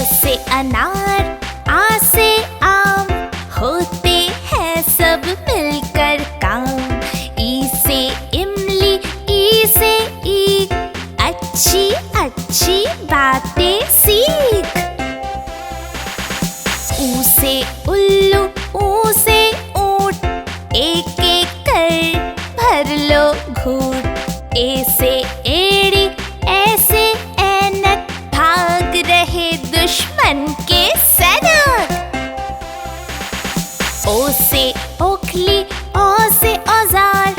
से अनार, आ से आम, होते हैं सब मिलकर काम। ई से इमली, ई से ईख, अच्छी अच्छी बातें सीख। ऊ से उल्लू, ऊ से ऊंट, एक एक कर भर लो घूंट। ए से एड़ी, ऐसे ऐनक, भाग रहे दुश्मन के सैनिक। ओ से ओखली, ओ से औजार,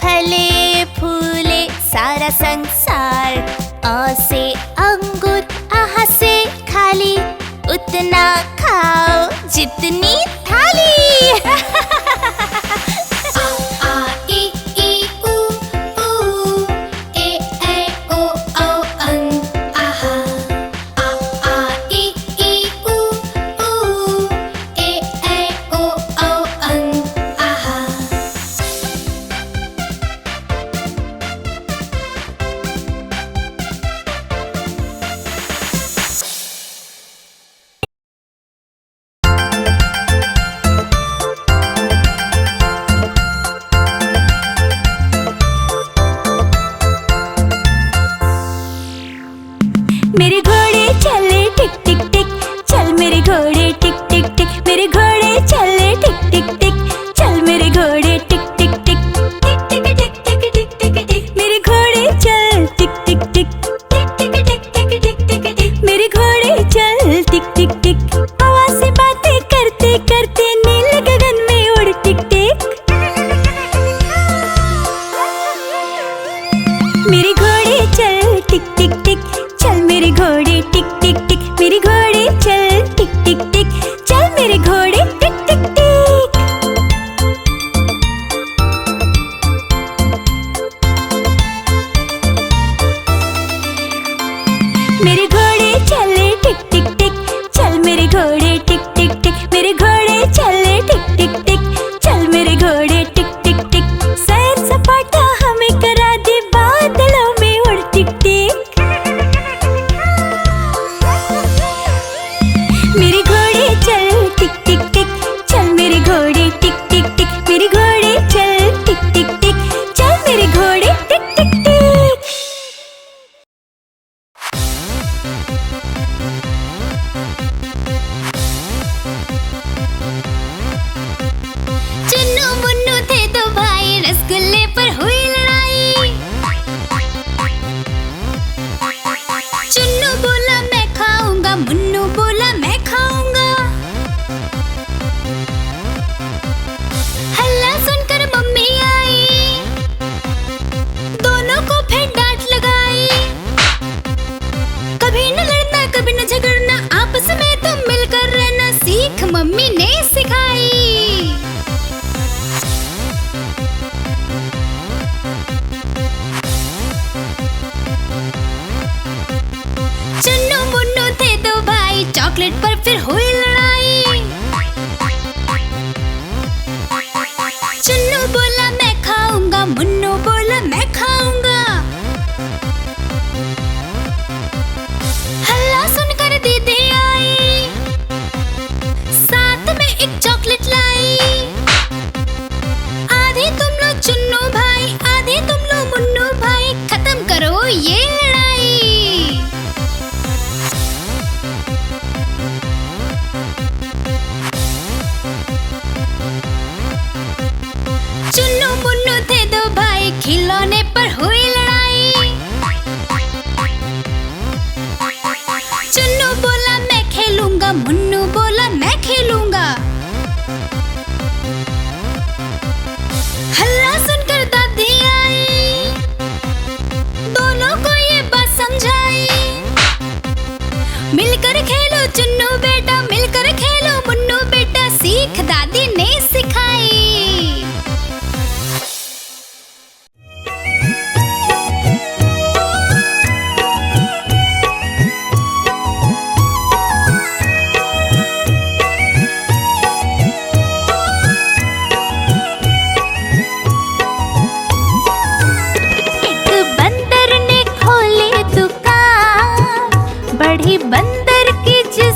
फले फूले सारा संसार। अ से अंगूर, आह से खाली, उतना खाओ जितनी थाली। मेरे घोड़े चले टिक टिक टिक, चल मेरे घोड़े टिक टिक टिक। मेरे घोड़े चले टिक टिक टिक, चल मेरे घोड़े टिक टिक टिक। टिक टिक टिक टिक टिक टिक टिक, मेरे घोड़े चल टिक टिक टिक। टिक टिक टिक टिक टिक टिक टिक, मेरे घोड़े चल टिक टिक टिक। हवा से बातें करते करते नीले गगन में उड़ टिक टिक। मेरे घोड़े चल टिक टिक टिक, चल मेरे घोड़े टिक टिक टिक। मेरे घोड़े चल टिक टिक टिक, चल मेरे घोड़े टिक टिक टिक। मेरे घोड़े चले टिक टिक टिक, चल मेरे घोड़े टिक टिक टिक। मेरे घोड़े चले टिक टिक टिक, चल मेरे घोड़े टिक टिक टिक। सैर सपाटा हमें करा दे, बादलों में उड़ टिक टिक। मेरे घोड़े चल टिक टिक टिक, चल मेरे घोड़े टिक टिक टिक। मेरे घोड़े चल टिक टिक टिक, चल मेरे घोड़े टिक टिक टिक। चुन्नू मुन्नू थे दो भाई, रसगुल्ले पर हुई लड़ाई। चुन्नू बोला मैं खाऊंगा, मुन्नू बोला मैं खाऊंगा। हल्ला सुनकर मम्मी आई, दोनों को फिर डांट लगाई। कभी न लड़ना, कभी न झगड़ना, आपस में तुम मिलकर रहना, सीख मम्मी ने सिखाई। चुन्नू मुन्नू थे दो भाई, चॉकलेट पर फिर हुई लड़ाई। चुन्नू बोला मैं खाऊंगा, मुन्नू बोला मैं खाऊंगा। हल्ला सुनकर दीदी आई, साथ में एक चॉकलेट लाई। आधे तुम लो चुन्नू भाई, आधे तुम लो मुन्नू भाई, खत्म करो ये लड़ाई। चुन्नू मुन्नू थे दो भाई, खिलौने पर हुई लड़ाई। चुन्नू बोला मैं खेलूंगा, मुन्नू बोला मैं खेलूंगा। हल्ला सुनकर दादी आई, दोनों को ये बात समझाई। मिलकर खेलो चुन्नू बेटा, मिलकर खेलो मुन्नू बेटा, सीख दादी ने सिखाई। बंदर की जिस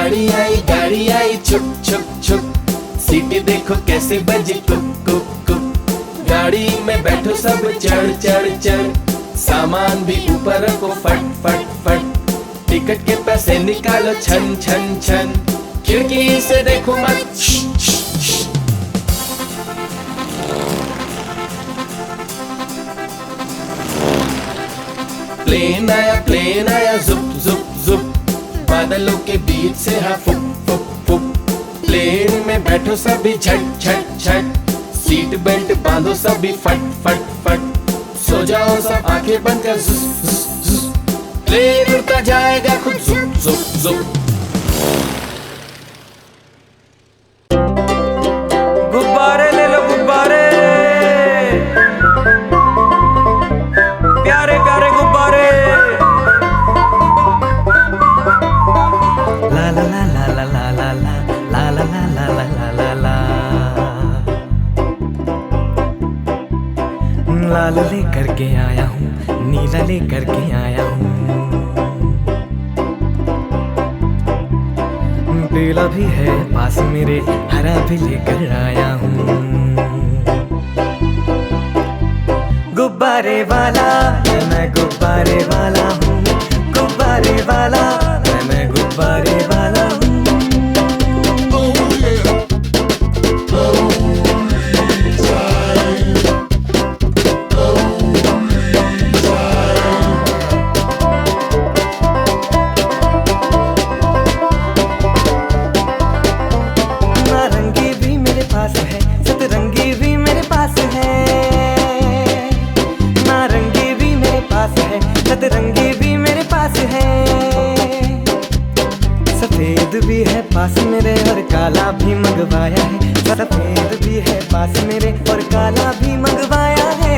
गाड़ी आई छुप छुप छुप, सीटी देखो कैसे बजी कुक कुक कुक। गाड़ी में बैठो सब चढ़ चढ़ चढ़, सामान भी ऊपर रखो फट फट फट। टिकट के पैसे निकालो छन छन छन, खिड़की से देखो मत। प्लेन आया जुप जुप जुप, बादलों के बीच से हाँ फुक फुक फुक। प्लेन में बैठो सभी झट झट झट, सीट बेल्ट बांधो सभी फट फट फट। सो जाओ सब आंखें बंद कर जुस जुस जुस, प्लेन उड़ता जाएगा खुद जुप जुप जुप। गुब्बारे ले लो गुब्बारे, प्यारे प्यारे गुब्बारे। ला ला ला ला ला ला ला ला ला ला ला ला ला ला ला। लाल लेकर के आया हूँ, नीला लेकर के आया हूँ, पीला भी है पास मेरे, हरा भी लेकर आया हूँ। गुब्बारे वाला मैं गुब्बारे वाला हूँ, गुब्बारे वाला मैं गुब्बारे वाला हूँ। नारंगी भी मेरे पास है, सतरंगी भी मेरे पास है, नारंगी भी मेरे पास है, सतरंगी भी मेरे पास है। सफेद भी है पास मेरे और काला भी मंगवाया है, सफेद भी है पास मेरे और काला भी मंगवाया है।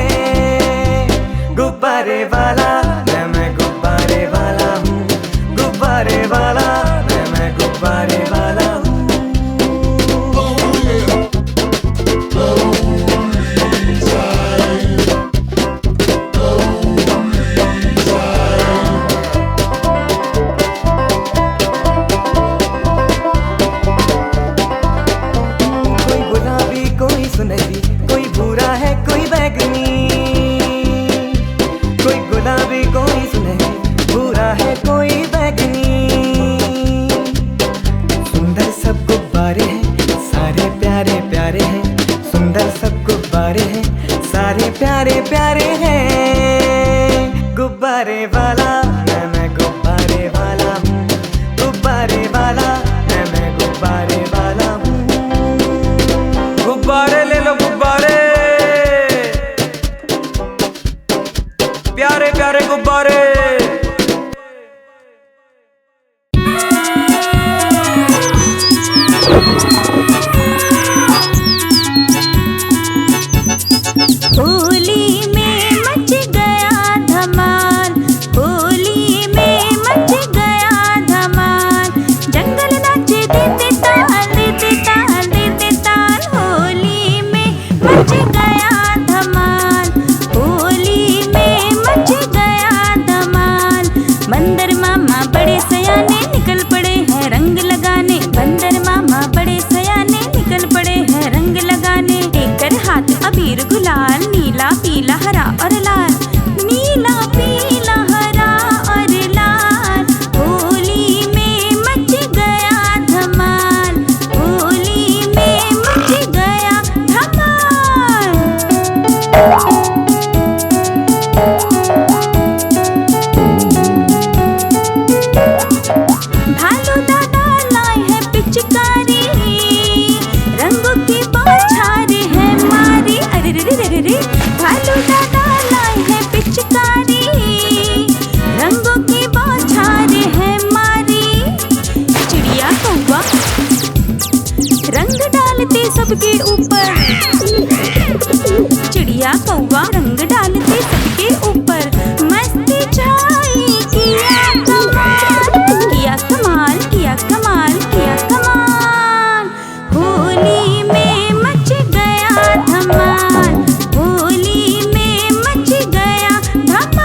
गुब्बारे वाला मैं गुब्बारे वाला हूँ, गुब्बारे वाला मैं गुब्बारे वाला हूँ। सुनहरी कोई भूरा है कोई बैगनी, कोई गुलाबी कोई सुनहरी, भूरा है कोई बैगनी। सुंदर सब गुब्बारे हैं सारे प्यारे प्यारे हैं, सुंदर सब गुब्बारे हैं सारे प्यारे प्यारे हैं। गुब्बारे वाला मैं गुब्बारे वाला हूँ, गुब्बारे वाला मैं गुब्बारे वाला हूँ। गुब्बारे ले लो गुब्बारे, प्यारे प्यारे गुब्बारे। होली में मच गया धमाल, होली में मच गया धमाल, जंगल नाचे देते ताल देते ताल देते ताल। होली में मच गया धमाल, होली में मच गया धमाल। बंदर मामा बड़े सयाने निकल पड़े हैं रंग लगाने, बंदर मामा बड़े सयाने निकल पड़े हैं रंग लगाने। लेकर हाथ अबीर गुलाल, नीला पीला हरा और लाल, नीला पीला हरा और लाल। होली में मच गया धमाल, होली में मच गया धमाल। भालू दादा लाए हैं पिचकारी, रंगों की बौछार है मारी। अरे रे रे रे रे, भालू दादा लाए हैं पिचकारी, रंगों की बौछार है मारी। चिड़िया कौवा रंग डालते सबके ऊपर, चिड़िया कौवा रंग डालते सबके ऊपर। मस्ती छाई किया कमाल, किया कमाल, किया कमाल, किया कमाल। होली में मच गया धमाल, होली में मच गया धमाल।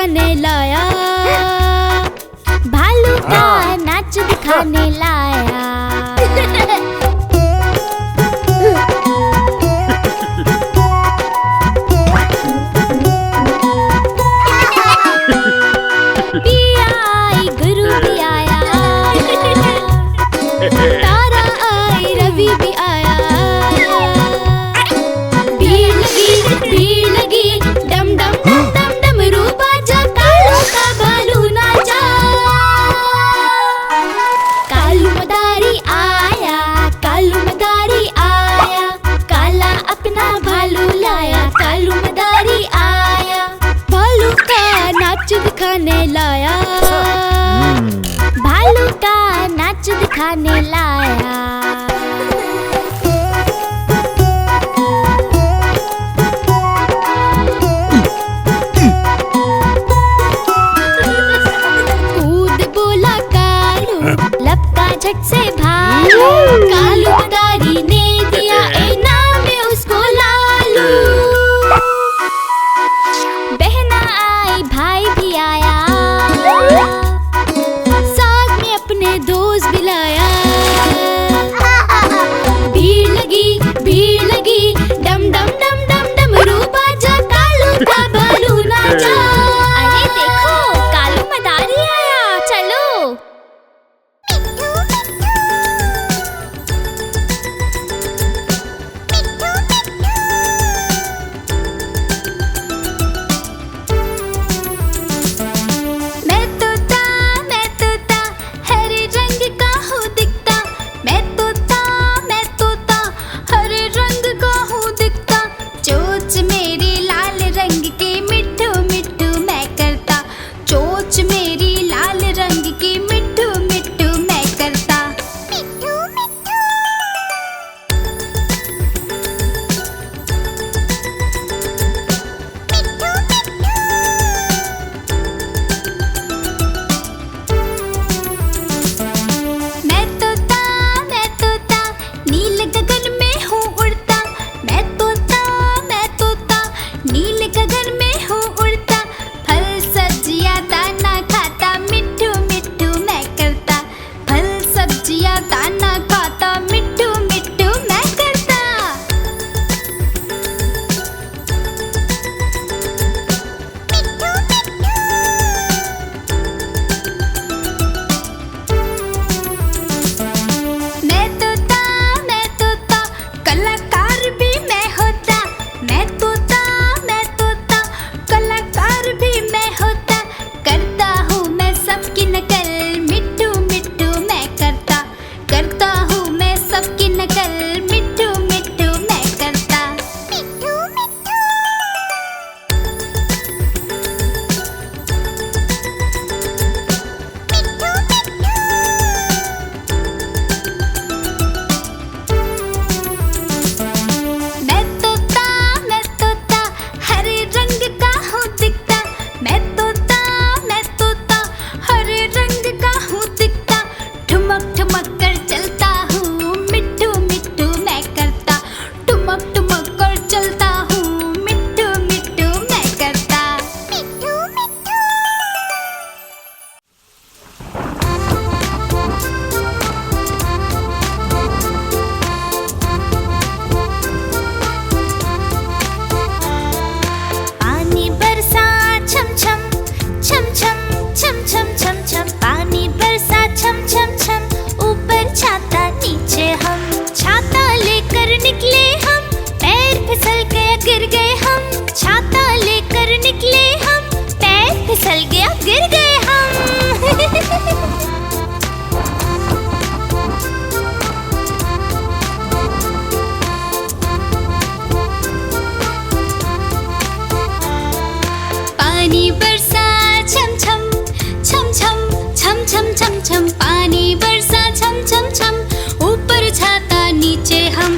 दिखाने लाया, भालू का नाच दिखाने लाया। पिया आई गुरु भी आया, तारा आई रवि भी आया। भीड़ लगी डम डम डम डम डमरू बाजा, कालू का भालू नाचा। कालू मदारी आया, कालू मदारी आया, काला अपना भालू लाया। कालू मदारी आया, भालू का नाच दिखाने लाया, भालू का नाच दिखाने लाया। कूद बोला कालू, लपका झट से भालू। कालू मदारी ने दिया इनाम में उसको लालू। बहना आई भाई भी आया, साथ में अपने दोस्त भी लाया। भीड़ लगी डम डम डम डम डमरू बाजा, कालू का भालू नाचा। अरे देखो कालू मदारी आया, चलो। मैं तोता हरे रंग का हूँ दिखता। मैं तोता हरे रंग का हूँ दिखता। चोंच मेरी लाल रंग की मिट्ठू मिट्ठू मैं करता। चोंच मेरी लाल रंग की मिट्ठू मिट्ठू मैं करता। मैं तोता नील गगन में हूँ उड़ता। मैं तोता नील गगन में हूँ उड़ता। फल सब्जियाँ दाना खाता, मिट्ठू मिट्ठू मैं करता। फल सब्जियाँ दाना खाता, मिट्ठू मिट्ठू मैं करता। मैं तोता कलाकार भी मैं होता। मैं तोता कलाकार भी मैं होता। करता हूँ मैं सबकी नकल, मिट्ठू मिट्ठू मैं करता। करता हूँ मैं सबकी नकल, मिट्ठू मिट्ठू मैं करता। मैं तोता हरे रंग का हूँ दिखता। मैं तोता हरे रंग का हूँ दिखता। ठुमक ठुमक कर चलता हूँ, मिट्ठू मिट्ठू मैं करता। ठुमक ठुमक कर चलता हूँ, मिट्ठू मिट्ठू मैं करता। पानी बरसा छम छम छम छम छम छम छम छम। पानी बरसा छम छम छम, ऊपर छाता नीचे हम। छाता लेकर निकले हम, पैर फिसल गया गिर गए हम। छाता लेकर निकले हम, पैर फिसल गया गिर गए हम। पानी बरसा छम छम छम छम छम छम छम छम। पानी बरसा छम छम छम, ऊपर छाता नीचे हम।